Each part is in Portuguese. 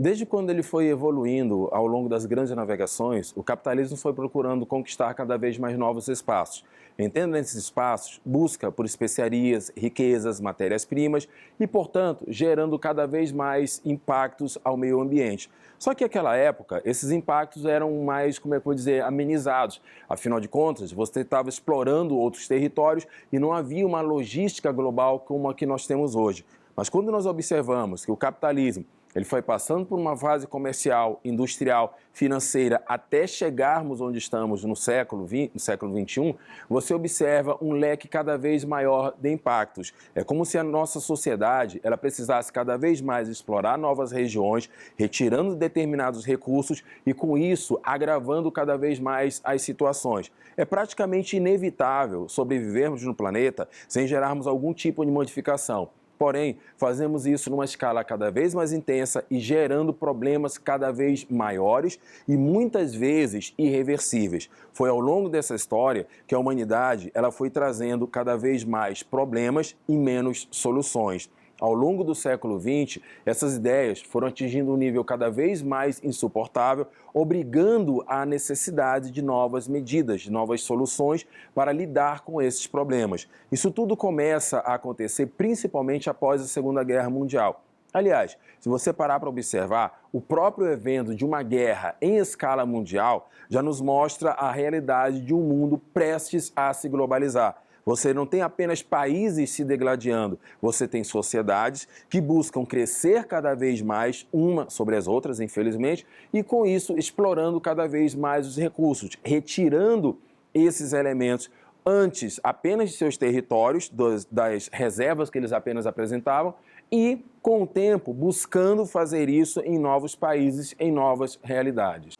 Desde quando ele foi evoluindo ao longo das grandes navegações, o capitalismo foi procurando conquistar cada vez mais novos espaços. Entrando nesses espaços, busca por especiarias, riquezas, matérias-primas e, portanto, gerando cada vez mais impactos ao meio ambiente. Só que naquela época, esses impactos eram mais, como é que eu vou dizer, amenizados. Afinal de contas, você estava explorando outros territórios e não havia uma logística global como a que nós temos hoje. Mas quando nós observamos que o capitalismo ele foi passando por uma fase comercial, industrial, financeira, até chegarmos onde estamos no século XXI, você observa um leque cada vez maior de impactos. É como se a nossa sociedade ela precisasse cada vez mais explorar novas regiões, retirando determinados recursos e, com isso, agravando cada vez mais as situações. É praticamente inevitável sobrevivermos no planeta sem gerarmos algum tipo de modificação. Porém, fazemos isso numa escala cada vez mais intensa e gerando problemas cada vez maiores e muitas vezes irreversíveis. Foi ao longo dessa história que a humanidade ela foi trazendo cada vez mais problemas e menos soluções. Ao longo do século XX, essas ideias foram atingindo um nível cada vez mais insuportável, obrigando à necessidade de novas medidas, de novas soluções para lidar com esses problemas. Isso tudo começa a acontecer principalmente após a Segunda Guerra Mundial. Aliás, se você parar para observar, o próprio evento de uma guerra em escala mundial já nos mostra a realidade de um mundo prestes a se globalizar. Você não tem apenas países se degladiando, você tem sociedades que buscam crescer cada vez mais, uma sobre as outras, infelizmente, e com isso explorando cada vez mais os recursos, retirando esses elementos antes apenas de seus territórios, das reservas que eles apenas apresentavam, e, com o tempo, buscando fazer isso em novos países, em novas realidades.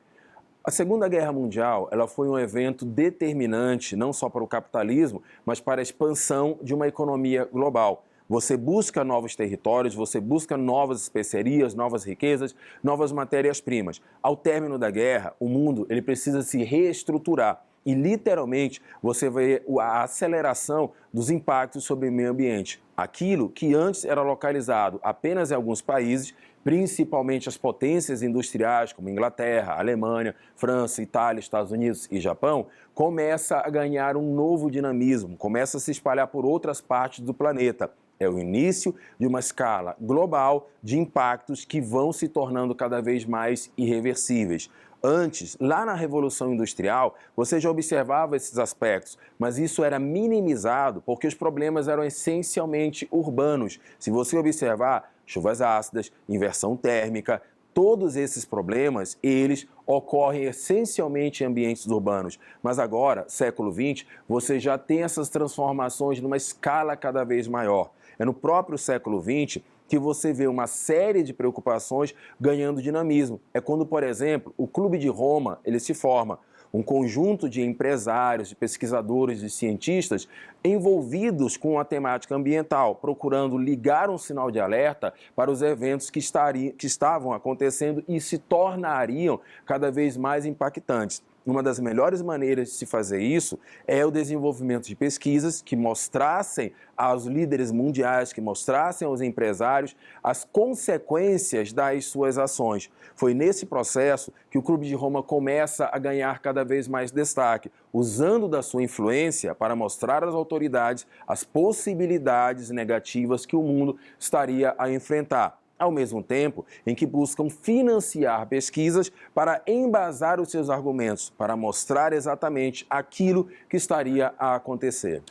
A Segunda Guerra Mundial ela foi um evento determinante não só para o capitalismo, mas para a expansão de uma economia global. Você busca novos territórios, você busca novas especiarias, novas riquezas, novas matérias-primas. Ao término da guerra, o mundo ele precisa se reestruturar. E, literalmente, você vê a aceleração dos impactos sobre o meio ambiente. Aquilo que antes era localizado apenas em alguns países, principalmente as potências industriais como Inglaterra, Alemanha, França, Itália, Estados Unidos e Japão, começa a ganhar um novo dinamismo, começa a se espalhar por outras partes do planeta. É o início de uma escala global de impactos que vão se tornando cada vez mais irreversíveis. Antes, lá na Revolução Industrial, você já observava esses aspectos, mas isso era minimizado porque os problemas eram essencialmente urbanos. Se você observar, chuvas ácidas, inversão térmica, todos esses problemas, eles ocorrem essencialmente em ambientes urbanos. Mas agora, século XX, você já tem essas transformações numa escala cada vez maior. É no próprio século XX que você vê uma série de preocupações ganhando dinamismo. É quando, por exemplo, o Clube de Roma ele se forma. Um conjunto de empresários, de pesquisadores, de cientistas envolvidos com a temática ambiental, procurando ligar um sinal de alerta para os eventos que estavam acontecendo e se tornariam cada vez mais impactantes. Uma das melhores maneiras de se fazer isso é o desenvolvimento de pesquisas que mostrassem aos líderes mundiais, que mostrassem aos empresários as consequências das suas ações. Foi nesse processo que o Clube de Roma começa a ganhar cada vez mais destaque, usando da sua influência para mostrar às autoridades as possibilidades negativas que o mundo estaria a enfrentar, ao mesmo tempo em que buscam financiar pesquisas para embasar os seus argumentos, para mostrar exatamente aquilo que estaria a acontecer.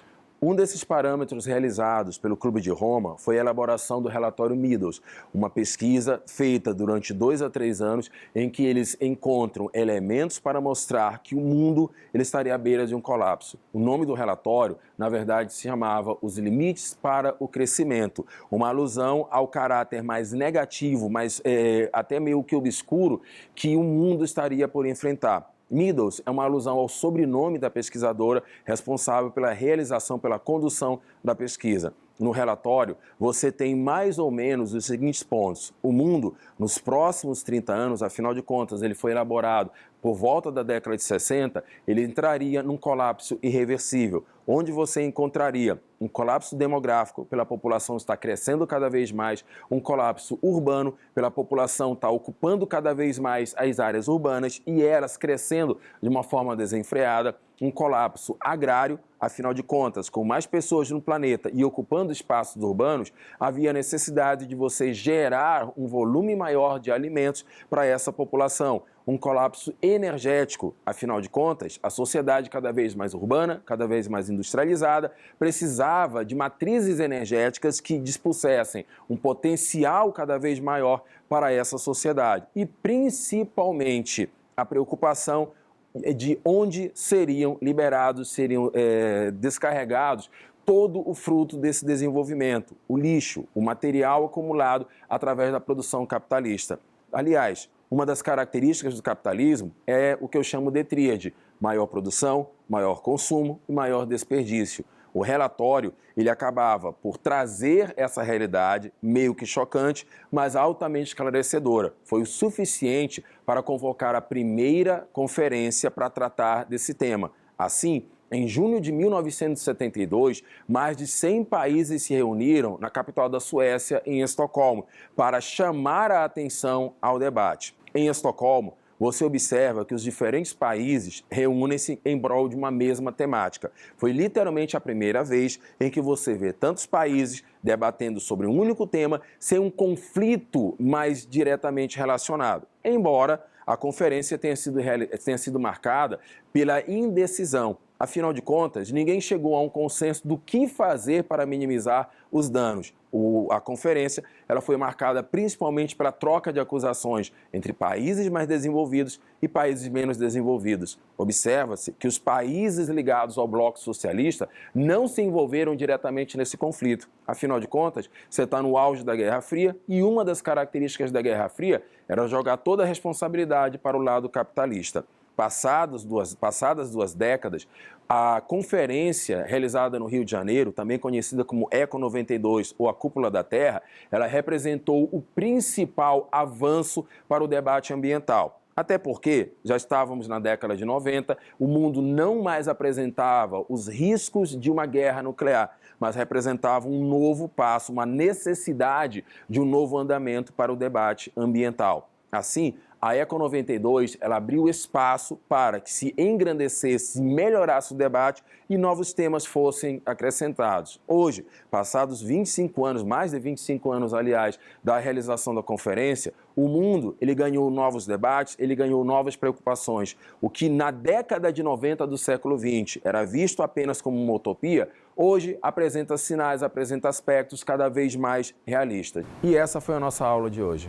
Um desses parâmetros realizados pelo Clube de Roma foi a elaboração do relatório Meadows, uma pesquisa feita durante 2 a 3 anos em que eles encontram elementos para mostrar que o mundo ele estaria à beira de um colapso. O nome do relatório, na verdade, se chamava Os Limites para o Crescimento, uma alusão ao caráter mais negativo, até meio que obscuro, que o mundo estaria por enfrentar. Meadows é uma alusão ao sobrenome da pesquisadora responsável pela realização, pela condução da pesquisa. No relatório, você tem mais ou menos os seguintes pontos. O mundo, nos próximos 30 anos, afinal de contas, ele foi elaborado por volta da década de 60, ele entraria num colapso irreversível. onde você encontraria um colapso demográfico, pela população estar crescendo cada vez mais, um colapso urbano, pela população estar ocupando cada vez mais as áreas urbanas e elas crescendo de uma forma desenfreada, um colapso agrário, afinal de contas, com mais pessoas no planeta e ocupando espaços urbanos, havia necessidade de você gerar um volume maior de alimentos para essa população. Um colapso energético, afinal de contas, a sociedade cada vez mais urbana, cada vez mais industrializada, precisava de matrizes energéticas que dispusessem um potencial cada vez maior para essa sociedade. E, principalmente, a preocupação de onde seriam liberados, seriam descarregados todo o fruto desse desenvolvimento, o lixo, o material acumulado através da produção capitalista. Aliás, uma das características do capitalismo é o que eu chamo de tríade: maior produção, maior consumo e maior desperdício. O relatório, ele acabava por trazer essa realidade meio que chocante, mas altamente esclarecedora. Foi o suficiente para convocar a primeira conferência para tratar desse tema. Assim, em junho de 1972, mais de 100 países se reuniram na capital da Suécia, em Estocolmo, para chamar a atenção ao debate. Em Estocolmo, você observa que os diferentes países reúnem-se em prol de uma mesma temática. Foi literalmente a primeira vez em que você vê tantos países debatendo sobre um único tema sem um conflito mais diretamente relacionado. Embora a conferência tenha sido marcada pela indecisão. Afinal de contas, ninguém chegou a um consenso do que fazer para minimizar os danos. A conferência ela foi marcada principalmente pela troca de acusações entre países mais desenvolvidos e países menos desenvolvidos. Observa-se que os países ligados ao bloco socialista não se envolveram diretamente nesse conflito. Afinal de contas, você está no auge da Guerra Fria e uma das características da Guerra Fria era jogar toda a responsabilidade para o lado capitalista. Passadas duas décadas, a conferência realizada no Rio de Janeiro, também conhecida como Eco 92 ou a Cúpula da Terra, ela representou o principal avanço para o debate ambiental. Até porque já estávamos na década de 90, o mundo não mais apresentava os riscos de uma guerra nuclear, mas representava um novo passo, uma necessidade de um novo andamento para o debate ambiental. Assim, a Eco 92 ela abriu espaço para que se engrandecesse, melhorasse o debate e novos temas fossem acrescentados. Hoje, passados 25 anos, mais de 25 anos, aliás, da realização da conferência, o mundo ele ganhou novos debates, ele ganhou novas preocupações. O que na década de 90 do século XX era visto apenas como uma utopia, hoje apresenta sinais, apresenta aspectos cada vez mais realistas. E essa foi a nossa aula de hoje.